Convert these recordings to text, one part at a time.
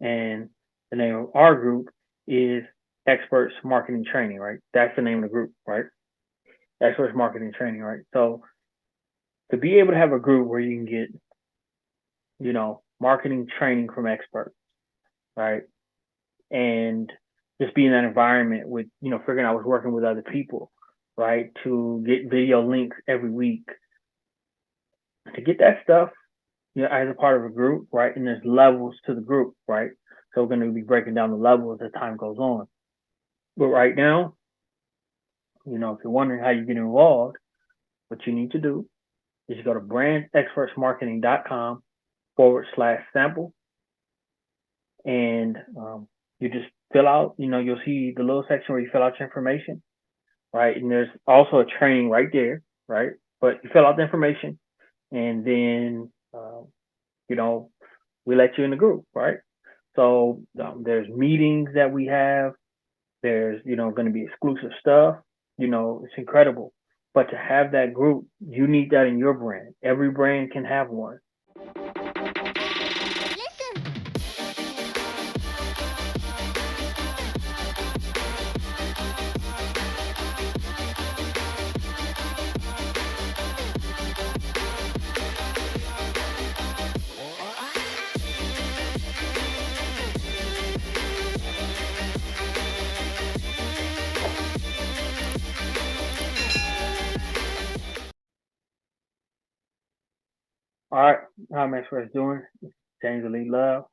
And the name of our group is Experts Marketing Training, right? That's the name of the group, right? Experts Marketing Training, right? So to be able to have a group where you can get, marketing training from experts, right? And just be in that environment with, figuring out what's working with other people, right? To get video links every week, to get that stuff, as a part of a group, right? And there's levels to the group, right? So we're going to be breaking down the levels as time goes on. But right now, if you're wondering how you get involved, what you need to do is you go to brandexpertsmarketing.com/sample, and you just fill out, you'll see the little section where you fill out your information, right? And there's also a training right there, right? But you fill out the information, and then, we let you in the group, right? So there's meetings that we have. There's, going to be exclusive stuff. It's incredible. But to have that group, you need that in your brand. Every brand can have one. All right, how am Experts doing? James Lee Love,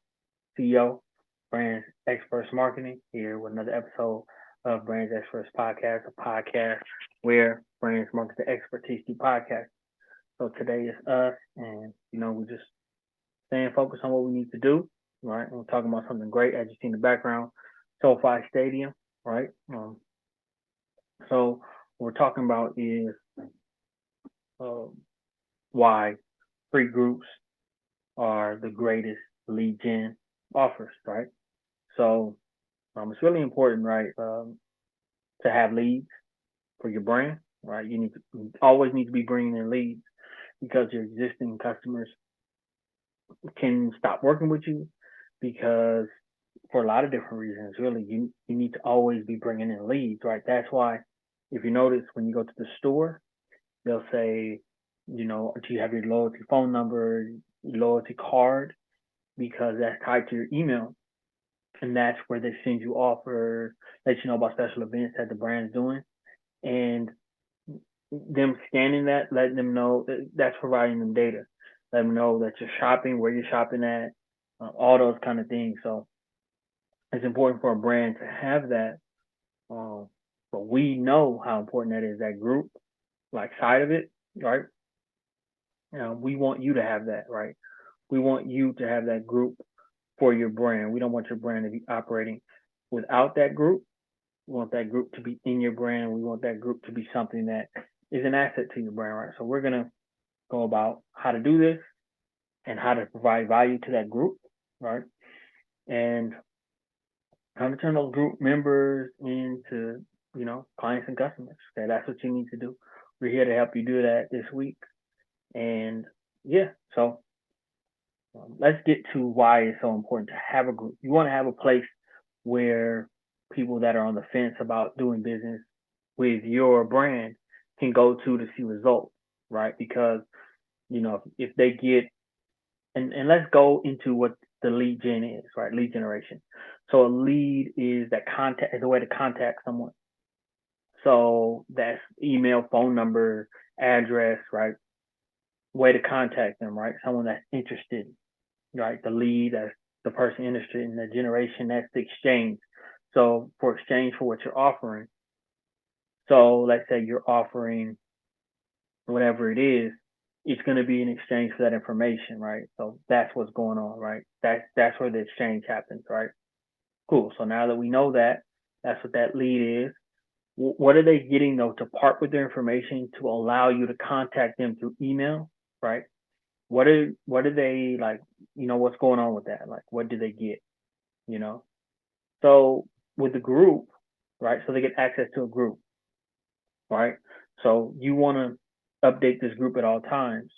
CEO, Brands Experts Marketing, here with another episode of Brands Experts Podcast, a podcast where brands market the expertise through podcast. So today is us, and we just staying focused on what we need to do, right? And we're talking about something great, as you see in the background, SoFi Stadium, right? So what we're talking about is why free groups are the greatest lead gen offers, right? So it's really important, right, to have leads for your brand, right? You always need to be bringing in leads, because your existing customers can stop working with you, because for a lot of different reasons, really, you need to always be bringing in leads, right? That's why, if you notice, when you go to the store, they'll say, do you have your loyalty phone number, your loyalty card? Because that's tied to your email. And that's where they send you offers, let you know about special events that the brand's doing. And them scanning that, letting them know that's providing them data. Let them know that you're shopping, where you're shopping at, all those kind of things. So it's important for a brand to have that. But we know how important that is, that group, like, side of it, right? We want you to have that, right? We want you to have that group for your brand. We don't want your brand to be operating without that group. We want that group to be in your brand. We want that group to be something that is an asset to your brand, right? So we're going to go about how to do this and how to provide value to that group, right? And how to turn those group members into, clients and customers. Okay, that's what you need to do. We're here to help you do that this week. And yeah, so let's get to why it's so important to have a group. You want to have a place where people that are on the fence about doing business with your brand can go to see results, right? Because, if they get, and let's go into what the lead gen is, right? Lead generation. So a lead is a way to contact someone. So that's email, phone number, address, right? Way to contact them, right? Someone that's interested, right? The lead, that's the person interested in the generation, that's the exchange. So for exchange for what you're offering. So let's say you're offering whatever it is, it's going to be in exchange for that information, right? So that's what's going on, right? That's where the exchange happens, right? Cool. So now that we know that, that's what that lead is. What are they getting, though, to part with their information to allow you to contact them through email, right? What are they like? What's going on with that? Like, what do they get? So with the group, right? So they get access to a group, right? So you want to update this group at all times,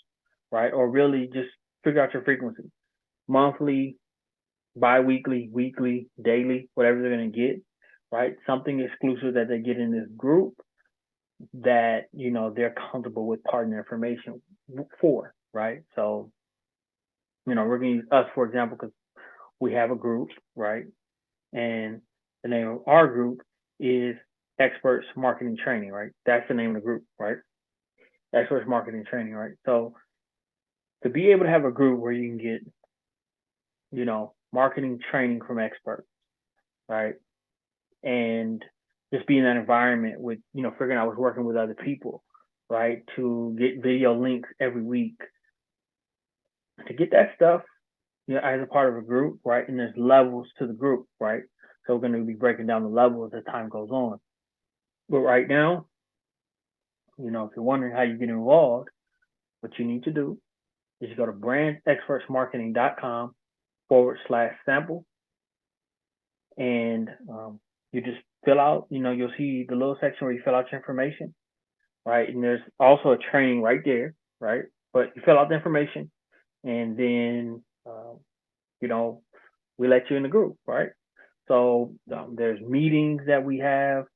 right? Or really just figure out your frequency, monthly, bi-weekly, weekly, daily, whatever they're going to get, right? Something exclusive that they get in this group that, they're comfortable with parting information for, right? So, we're going to use us, for example, because we have a group, right? And the name of our group is Experts Marketing Training, right? That's the name of the group, right? Experts Marketing Training, right? So to be able to have a group where you can get, marketing training from experts, right? And just be in that environment with, figuring I was working with other people, right? To get video links every week, to get that stuff, as a part of a group, right? And there's levels to the group, right? So we're going to be breaking down the levels as time goes on. But right now, if you're wondering how you get involved, what you need to do is you go to brandexpertsmarketing.com/sample, and you just fill out, you'll see the little section where you fill out your information, right? And there's also a training right there, right? But you fill out the information, and then, we let you in the group, right? So there's meetings that we have.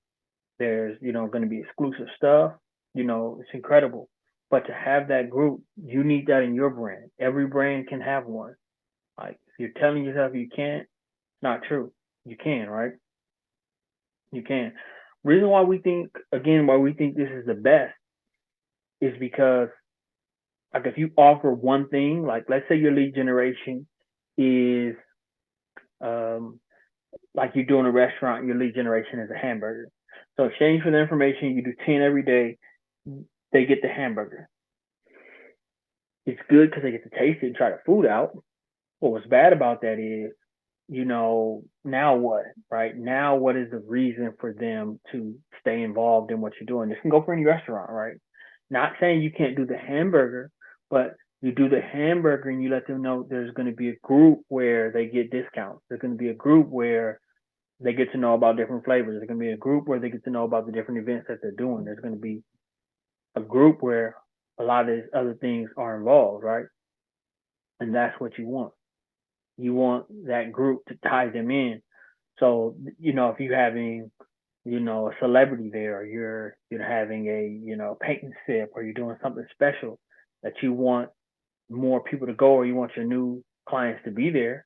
There's, going to be exclusive stuff. It's incredible. But to have that group, you need that in your brand. Every brand can have one. Like, if you're telling yourself you can't, it's not true. You can, right? You can. Reason why we think this is the best is because, like, if you offer one thing, like, let's say your lead generation is, like you're doing a restaurant, your lead generation is a hamburger. So exchange for the information, you do 10 every day, they get the hamburger. It's good because they get to taste it and try the food out. But what's bad about that is, now what, right? Now what is the reason for them to stay involved in what you're doing? This can go for any restaurant, right? Not saying you can't do the hamburger, but you do the hamburger and you let them know there's going to be a group where they get discounts. There's going to be a group where they get to know about different flavors. There's going to be a group where they get to know about the different events that they're doing. There's going to be a group where a lot of these other things are involved, right? And that's what you want. You want that group to tie them in. So, if you're having, a celebrity there, or you're having a, paint and sip, or you're doing something special that you want more people to go, or you want your new clients to be there,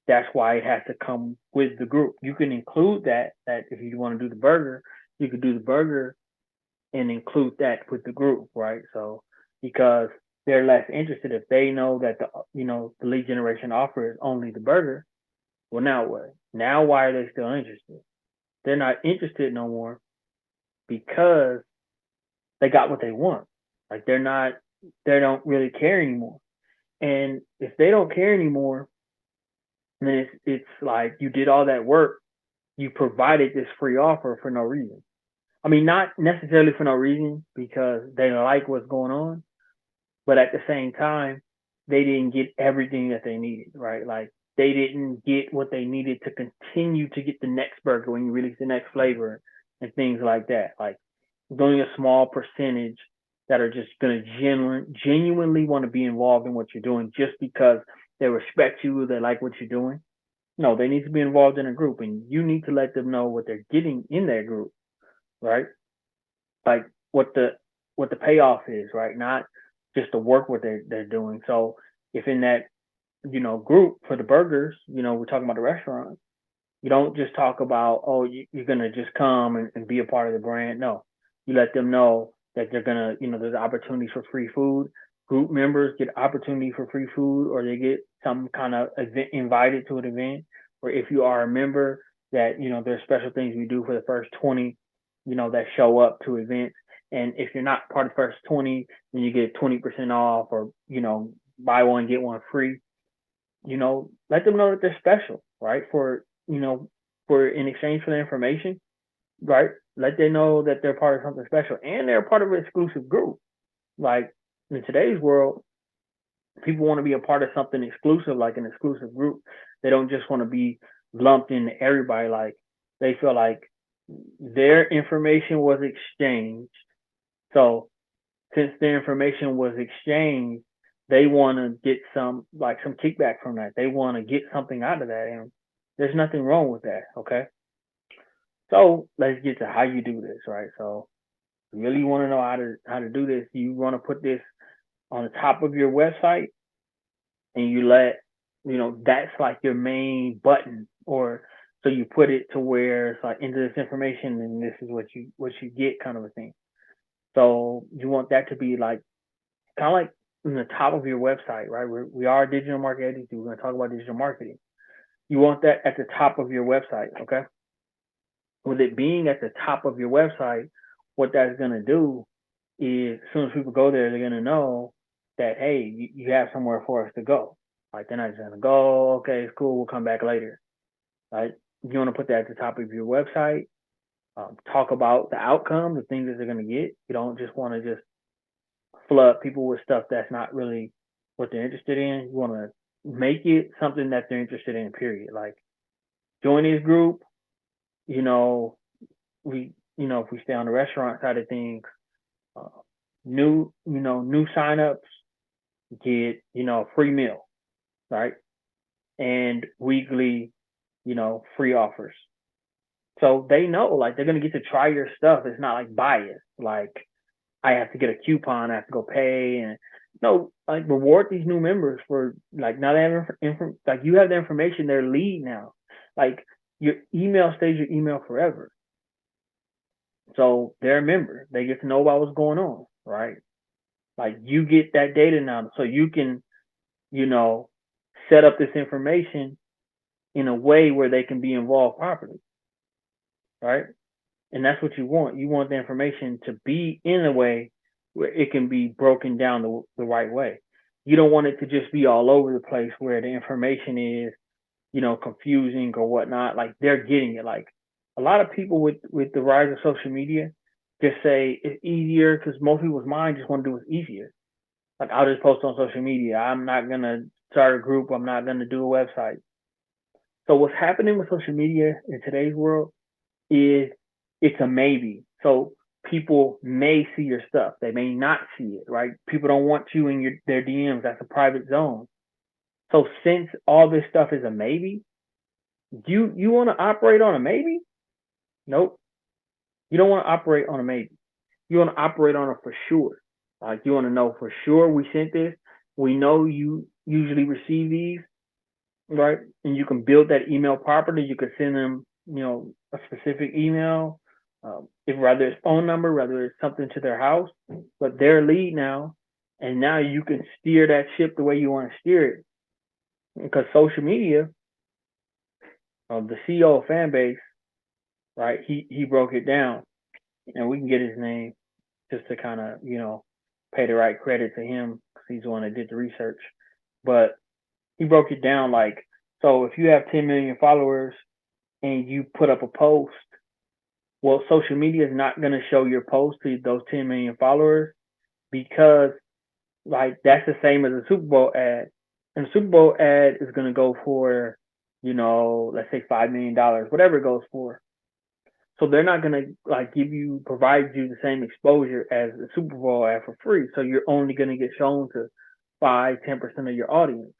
that's why it has to come with the group. You can include that if you want to do the burger, you could do the burger and include that with the group, right? So, because they're less interested if they know that the lead generation offer is only the burger. Well, now what? Now why are they still interested? They're not interested no more because they got what they want. Like, they don't really care anymore. And if they don't care anymore, then it's like you did all that work. You provided this free offer for no reason. I mean, not necessarily for no reason because they like what's going on, but at the same time, they didn't get everything that they needed, right? Like, they didn't get what they needed to continue to get the next burger when you release the next flavor and things like that. Like, there's only a small percentage that are just going to genuinely want to be involved in what you're doing just because they respect you, they like what you're doing. No, they need to be involved in a group, and you need to let them know what they're getting in that group, right? Like, what the payoff is, right? Not just the work what they're doing. So if in that, group for the burgers, we're talking about the restaurant, you don't just talk about, oh, you're going to just come and be a part of the brand. No, you let them know that they're going to, there's opportunities for free food. Group members get opportunity for free food, or they get some kind of event, invited to an event. Or if you are a member, that, there's special things we do for the first 20, that show up to events. And if you're not part of the first 20, then you get 20% off, or, buy one, get one free. Let them know that they're special, right? For in exchange for the information, right? Let them know that they're part of something special, and they're part of an exclusive group. Like, in today's world, people want to be a part of something exclusive, like an exclusive group. They don't just want to be lumped into everybody. Like, they feel like their information was exchanged. So since their information was exchanged, they want to get some kickback from that. They want to get something out of that, and there's nothing wrong with that. Okay, so let's get to how you do this, right? So you really want to know how to do this. You want to put this on the top of your website, and you let that's like your main button, or so you put it to where it's like enter this information and this is what you get, kind of a thing. So you want that to be like kind of like in the top of your website, right? We are digital marketing agency. We're going to talk about digital marketing. You want that at the top of your website, okay? With it being at the top of your website, what that's going to do is as soon as people go there, they're going to know that, hey, you have somewhere for us to go. Like they're not just going to go, okay, it's cool, we'll come back later, right? You want to put that at the top of your website. Talk about the outcome, the things that they're going to get. You don't just want to just flood people with stuff that's not really what they're interested in. You want to make it something that they're interested in, period. Like join this group, you know, if we stay on the restaurant side of things, uh, new signups get, a free meal, right? And weekly, free offers. So they know, like, they're going to get to try your stuff. It's not like bias. Like, I have to get a coupon, I have to go pay, and no, like reward these new members for like now they have like you have the information, their lead now. Like your email stays your email forever. So they're a member. They get to know about what's going on, right? Like you get that data now, so you can, you know, set up this information in a way where they can be involved properly, right? And that's what you want. You want the information to be in a way where it can be broken down the right way. You don't want it to just be all over the place where the information is, confusing or whatnot. Like they're getting it. Like a lot of people with the rise of social media just say it's easier because most people's mind just want to do what's easier. Like I'll just post on social media. I'm not gonna start a group. I'm not gonna do a website. So what's happening with social media in today's world is it's a maybe. So people may see your stuff. They may not see it, right? People don't want you in their DMs. That's a private zone. So since all this stuff is a maybe, you want to operate on a maybe? Nope. You don't want to operate on a maybe. You want to operate on a for sure. Like you want to know for sure we sent this. We know you usually receive these, right? And you can build that email properly. You could send them, a specific email, if rather it's phone number, whether it's something to their house, but their lead now, and now you can steer that ship the way you want to steer it. Because social media, the CEO of Fanbase, right? He broke it down, and we can get his name just to kind of pay the right credit to him because he's the one that did the research. But he broke it down like, so if you have 10 million followers and you put up a post, well, social media is not going to show your post to those 10 million followers because like that's the same as a Super Bowl ad. And a Super Bowl ad is going to go for, let's say $5 million, whatever it goes for. So they're not going to like provide you the same exposure as a Super Bowl ad for free. So you're only going to get shown to 5-10% of your audience.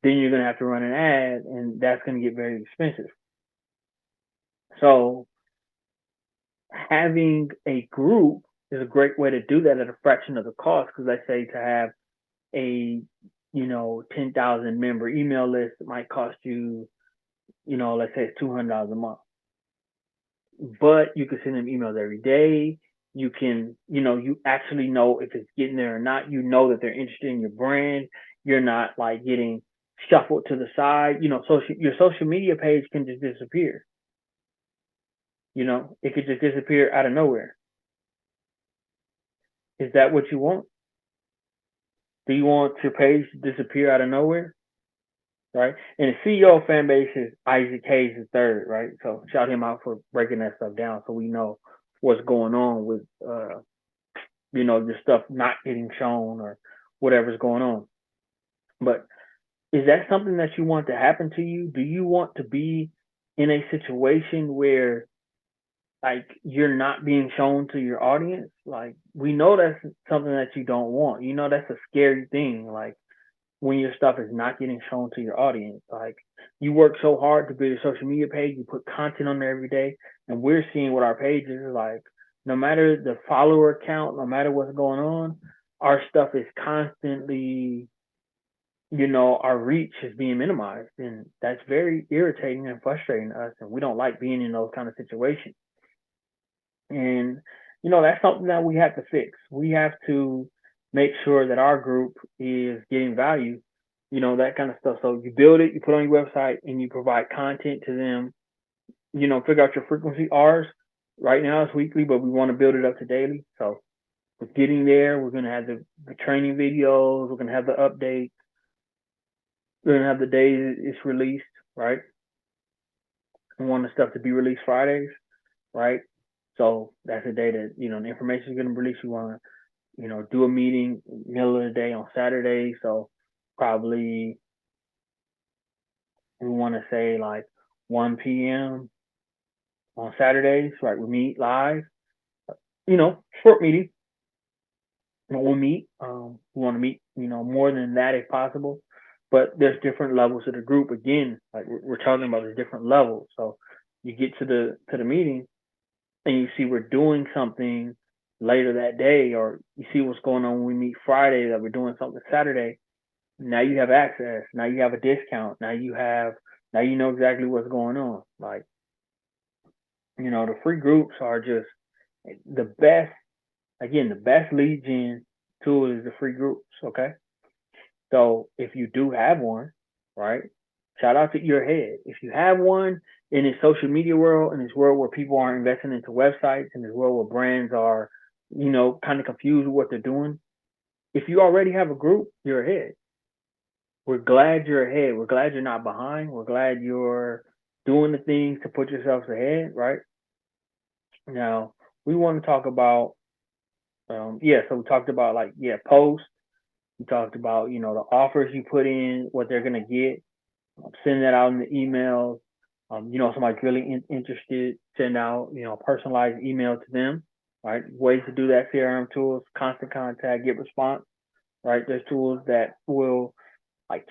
Then you're going to have to run an ad, and that's going to get very expensive. So having a group is a great way to do that at a fraction of the cost. Because let's say to have a 10,000 member email list, it might cost you, let's say it's $200 a month. But you can send them emails every day. You can, you actually know if it's getting there or not. You know that they're interested in your brand. You're not like getting shuffled to the side. Your social media page can just disappear. It could just disappear out of nowhere. Is that what you want? Do you want your page to disappear out of nowhere? Right? And the CEO of Fanbase is Isaac Hayes III, right? So shout him out for breaking that stuff down so we know what's going on with your stuff not getting shown or whatever's going on. But is that something that you want to happen to you? Do you want to be in a situation where like you're not being shown to your audience. Like we know that's something that you don't want. You know that's a scary thing. Like when your stuff is not getting shown to your audience. Like you work so hard to build your social media page, you put content on there every day, and we're seeing what our pages are like. No matter the follower count, no matter what's going on, our stuff is constantly, our reach is being minimized, and that's very irritating and frustrating to us. And we don't like being in those kind of situations. And, that's something that we have to fix. We have to make sure that our group is getting value, that kind of stuff. So you build it, you put it on your website, and you provide content to them, figure out your frequency. Ours right now is weekly, but we want to build it up to daily. So we're getting there. We're going to have the training videos. We're going to have the updates. We're going to have the days it's released, right? We want the stuff to be released Fridays, right? So that's the day that, the information is going to release. We want to, do a meeting middle of the day on Saturday. So probably we want to say like 1 p.m. on Saturdays, right? We meet live, short meeting. We'll meet. We want to meet, more than that if possible. But there's different levels of the group. Again, like we're talking about the different levels. So you get to the meeting and you see we're doing something later that day, or you see what's going on when we meet Friday that we're doing something Saturday. Now you have access. Now you have a discount. Now you know exactly what's going on. Like, the free groups are just the best. Again, the best lead gen tool is the free groups. Okay. So if you do have one, right, shout out to your head. If you have one in this social media world, in this world where people are investing into websites, in this world where brands are, kind of confused with what they're doing, if you already have a group, you're ahead. We're glad you're ahead. We're glad you're not behind. We're glad you're doing the things to put yourselves ahead, right? Now, we want to talk about, so we talked about posts. We talked about, the offers you put in, what they're going to get. Send that out in the emails. Somebody's really interested, send out, a personalized email to them, right? Ways to do that, CRM tools, constant contact, get response, right? There's tools that will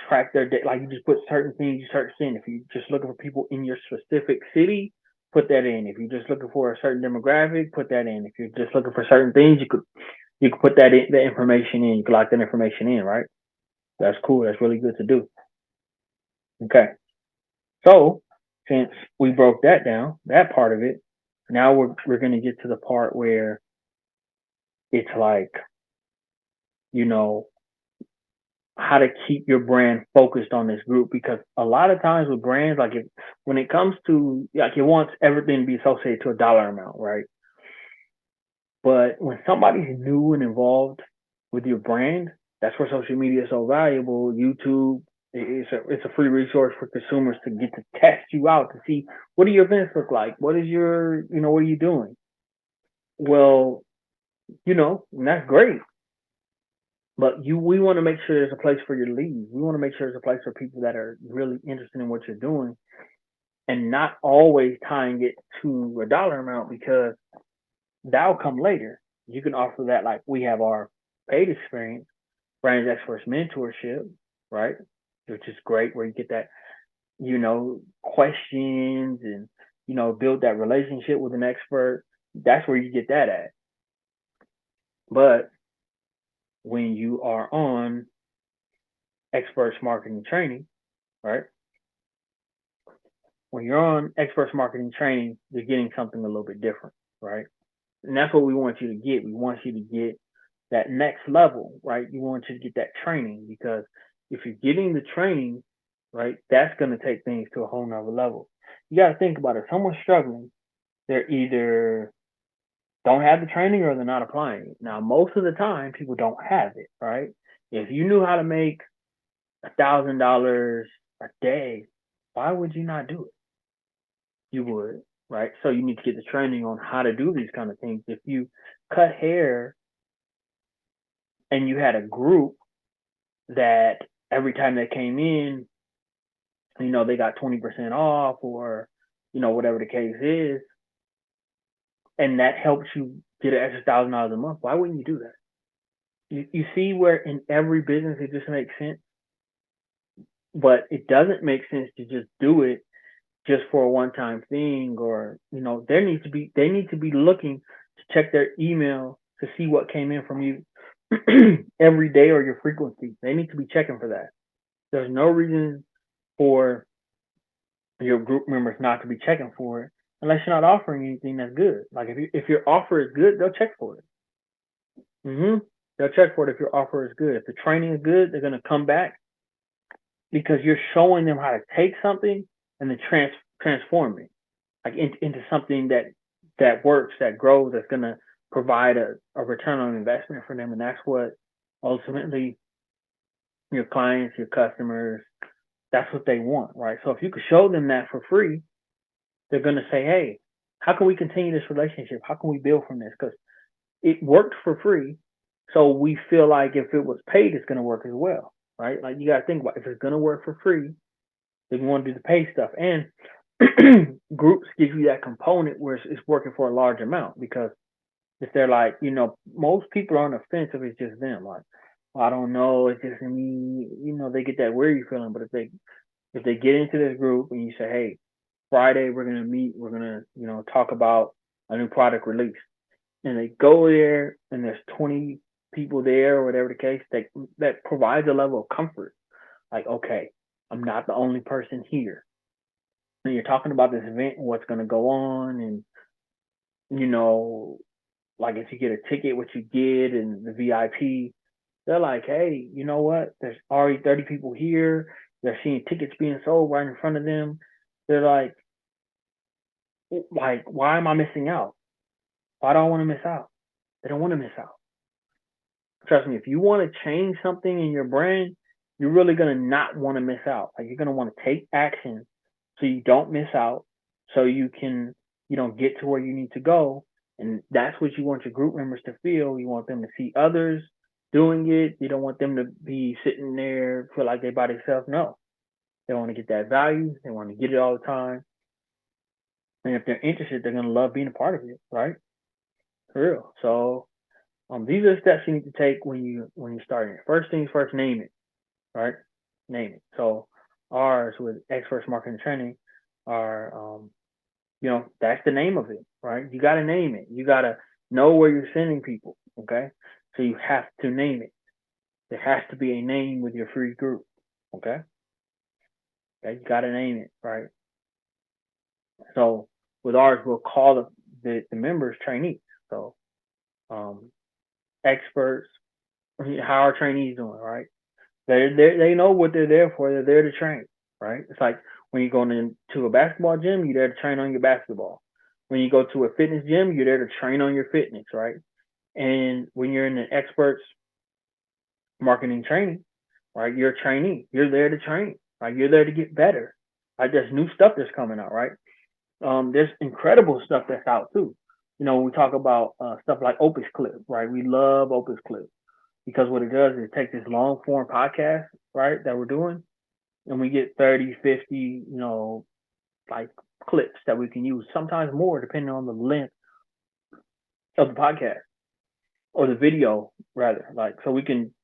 track their data. Like you just put certain things you start seeing. If you're just looking for people in your specific city, put that in. If you're just looking for a certain demographic, put that in. If you're just looking for certain things, you could put that information in. You could lock that information in, right? That's cool. That's really good to do. Okay. So since we broke that down, that part of it, now we're gonna get to the part where it's like, you know, how to keep your brand focused on this group, because a lot of times with brands, when it comes to it wants everything to be associated to a dollar amount, right? But when somebody's new and involved with your brand, that's where social media is so valuable. YouTube, it's a free resource for consumers to get to test you out to see what do your events look like, what is your, what are you doing? Well, and that's great. But we want to make sure there's a place for your leads. We want to make sure there's a place for people that are really interested in what you're doing, and not always tying it to a dollar amount, because that'll come later. You can offer that, like we have our paid experience, Brand Experts Mentorship, right? Which is great, where you get that, questions and, build that relationship with an expert. That's where you get that at. But when you are on Experts Marketing Training, right? When you're on Experts Marketing Training, you're getting something a little bit different, right? And that's what we want you to get. We want you to get that next level, right? You want you to get that training, because if you're getting the training, right, that's going to take things to a whole nother level. You got to think about it. If someone's struggling, they're either don't have the training or they're not applying it. Now, most of the time, people don't have it, right? If you knew how to make $1,000 a day, why would you not do it? You would, right? So you need to get the training on how to do these kind of things. If you cut hair and you had a group that every time they came in, they got 20% off, or, whatever the case is, and that helps you get an extra $1,000 a month, why wouldn't you do that? You see where in every business it just makes sense, but it doesn't make sense to just do it just for a one-time thing, or they need to be looking to check their email to see what came in from you every day, or your frequency. They need to be checking for that. There's no reason for your group members not to be checking for it unless you're not offering anything that's good. Like if your offer is good, they'll check for it. They'll check for it if your offer is good. If the training is good, they're gonna come back because you're showing them how to take something and then transform it like into something that works, that grows, that's gonna provide a return on investment for them, and that's what ultimately your clients, your customers, that's what they want, right? So if you could show them that for free, they're gonna say, hey, how can we continue this relationship? How can we build from this? Because it worked for free, so we feel like if it was paid, it's gonna work as well, right? Like you gotta think about it. If it's gonna work for free, then we want to do the pay stuff. And groups give you that component where it's working for a large amount, because if they're like, most people are on the fence if it's just them. Like, well, I don't know, it's just me. They get that weary feeling. But if they get into this group and you say, hey, Friday we're gonna meet, we're gonna talk about a new product release, and they go there and there's 20 people there or whatever the case, that provides a level of comfort. Like, okay, I'm not the only person here. And you're talking about this event and what's going to go on, and like if you get a ticket, what you get, and the VIP. They're like, hey, you know what? There's already 30 people here. They're seeing tickets being sold right in front of them. They're like, why am I missing out? Why do I want to miss out? They don't want to miss out. Trust me, if you want to change something in your brand, you're really going to not want to miss out. Like, you're going to want to take action so you don't miss out, so you don't get to where you need to go. And that's what you want your group members to feel. You want them to see others doing it. You don't want them to be sitting there, feel like they're by themselves. No. They want to get that value. They want to get it all the time. And if they're interested, they're going to love being a part of it, right? For real. So these are the steps you need to take when you're starting it. First things first, name it, right? Name it. So ours with Experts Marketing Training are, that's the name of it, right? You got to name it. You got to know where you're sending people, okay? So you have to name it. There has to be a name with your free group, okay? You got to name it, right? So with ours, we'll call the members trainees. So experts, how are trainees doing, right? They know what they're there for. They're there to train, right? It's like when you're going into a basketball gym, you're there to train on your basketball. When you go to a fitness gym, you're there to train on your fitness, right? And when you're in an experts marketing training, right, you're a trainee. You're there to train, right? You're there to get better. Like, there's new stuff that's coming out, right? There's incredible stuff that's out too. We talk about stuff like Opus Clip, right? We love Opus Clip because what it does is it takes this long form podcast, right, that we're doing, and we get 30, 50, like clips that we can use, sometimes more depending on the length of the podcast or the video rather. Like, so we can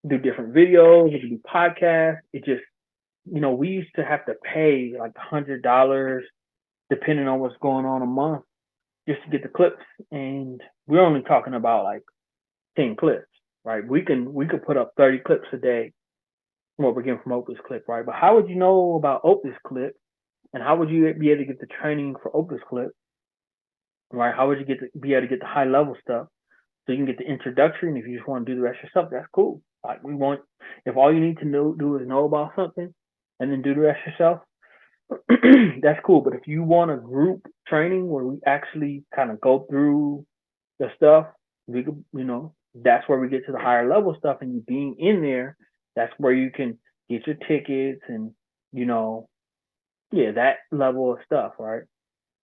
do different videos, we can do podcasts. It just, we used to have to pay like $100 depending on what's going on a month just to get the clips. And we're only talking about like 10 clips, right? We could put up 30 clips a day from what we're getting from Opus Clip, right? But how would you know about Opus Clip, and how would you be able to get the training for Opus Clip, right? How would you be able to get the high level stuff so you can get the introductory? And if you just want to do the rest yourself, that's cool. Like, if all you need to do is know about something and then do the rest yourself, that's cool. But if you want a group training where we actually kind of go through the stuff, we could, that's where we get to the higher level stuff. And you being in there, that's where you can get your tickets and, that level of stuff, right?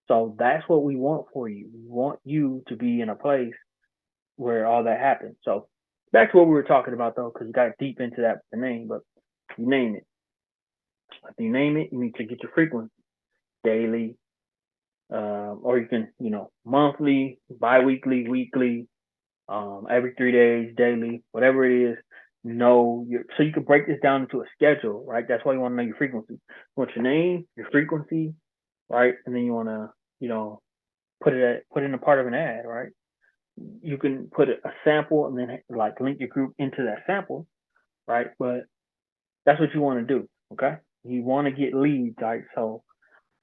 So that's what we want for you. We want you to be in a place where all that happens. So back to what we were talking about, though, because you got deep into that with the name, but you name it. After you name it, you need to get your frequency: daily, or you can, monthly, bi-weekly, weekly, every 3 days, daily, whatever it is. So you can break this down into a schedule, right? That's why you want to know your frequency. You want your name, your frequency, right? And then you want to, put in a part of an ad, right? You can put a sample and then like link your group into that sample, right? But that's what you want to do, okay? You want to get leads, right? So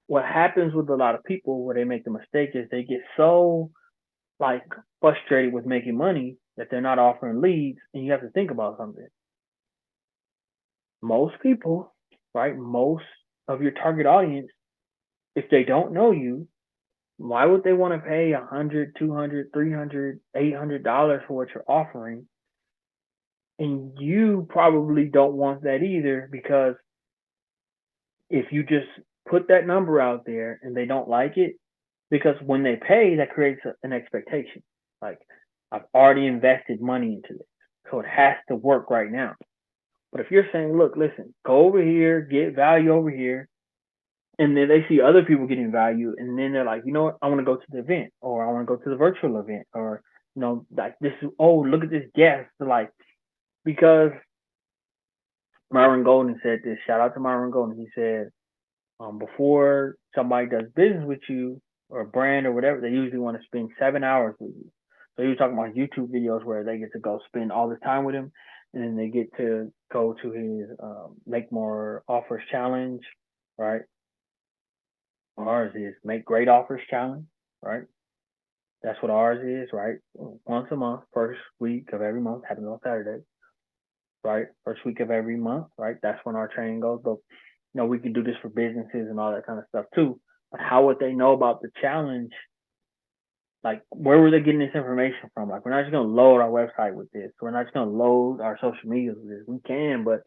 what happens with a lot of people where they make the mistake is they get so like frustrated with making money that they're not offering leads, and you have to think about something. Most people, right? Most of your target audience, if they don't know you, why would they want to pay $100, $200, $300, $800 for what you're offering? And you probably don't want that either, because if you just put that number out there and they don't like it, because when they pay, that creates an expectation. Like, I've already invested money into this, so it has to work right now. But if you're saying, look, listen, go over here, get value over here, and then they see other people getting value, and then they're like, you know what, I want to go to the event, or I want to go to the virtual event, or, like this is, oh, look at this guest. Like, because Myron Golden said this, shout out to Myron Golden. He said, before somebody does business with you or a brand or whatever, they usually want to spend 7 hours with you. So he was talking about YouTube videos where they get to go spend all this time with him, and then they get to go to his Make More Offers Challenge, right? Ours is Make Great Offers Challenge, right? That's what ours is, right? Once a month, first week of every month, happens on Saturday, right? First week of every month, right? That's when our training goes. But we can do this for businesses and all that kind of stuff too. But how would they know about the challenge? Like, where were they getting this information from? Like, we're not just going to load our website with this. We're not just going to load our social media with this. We can, but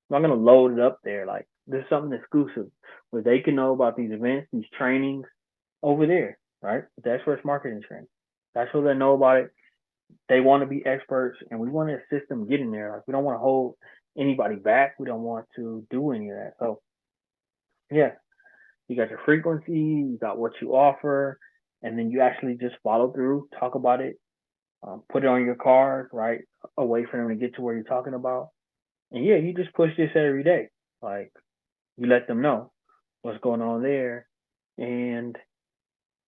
we're not going to load it up there. Like, there's something exclusive where they can know about these events, these trainings over there, right? The experts marketing training. That's where they know about it. They want to be experts, and we want to assist them getting there. Like, we don't want to hold anybody back. We don't want to do any of that. So, yeah, you got your frequency, you got what you offer, and then you actually just follow through, talk about it, put it on your card, right? A way for them to get to where you're talking about. And yeah, you just push this every day. Like, you let them know what's going on there. And,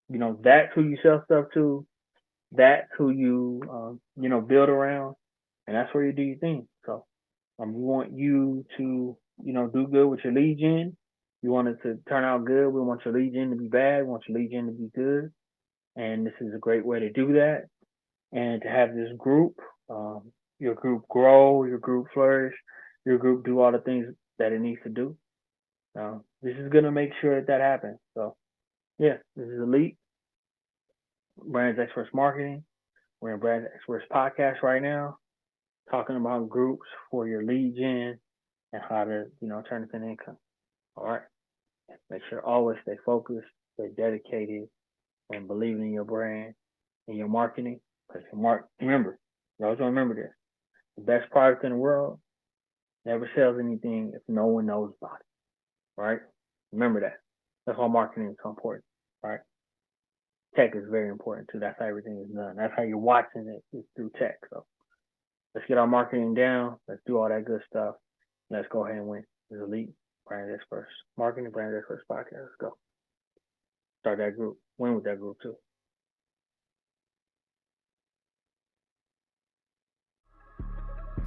that's who you sell stuff to. That's who you, build around. And that's where you do your thing. So we want you to, do good with your lead gen. You want it to turn out good. We want your lead gen to be bad. We want your lead gen to be good. And this is a great way to do that. And to have this group, your group grow, your group flourish, your group do all the things that it needs to do. This is going to make sure that happens. So, yeah, this is Elite, Brands Experts Marketing. We're in Brands Experts Podcast right now, talking about groups for your lead gen and how to, turn it into income. All right. Make sure always stay focused, stay dedicated, and believe in your brand and your marketing. Because remember, you always remember this: the best product in the world never sells anything if no one knows about it. Right? Remember that. That's why marketing is so important. Right? Tech is very important too. That's how everything is done. That's how you're watching it, is through tech. So let's get our marketing down. Let's do all that good stuff. Let's go ahead and win. This is Elite Brand Experts Marketing, Brand Experts Podcast. Let's go. Start that group. Win with that group too.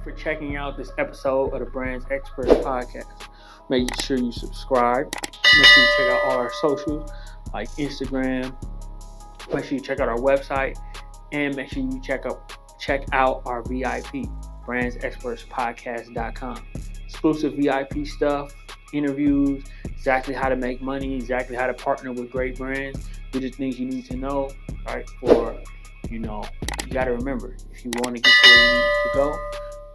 For checking out this episode of the Brands Experts Podcast. Make sure you subscribe. Make sure you check out all our socials like Instagram. Make sure you check out our website, and make sure you check out our VIP, brandsexpertspodcast.com. Exclusive VIP stuff, interviews, exactly how to make money, exactly how to partner with great brands. These are things you need to know, right? You got to remember, if you want to get to where you need to go,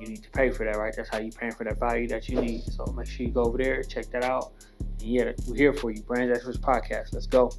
you need to pay for that, right? That's how you're paying for that value that you need. So make sure you go over there, check that out. And yeah, we're here for you. Brands Experts Podcast. Let's go.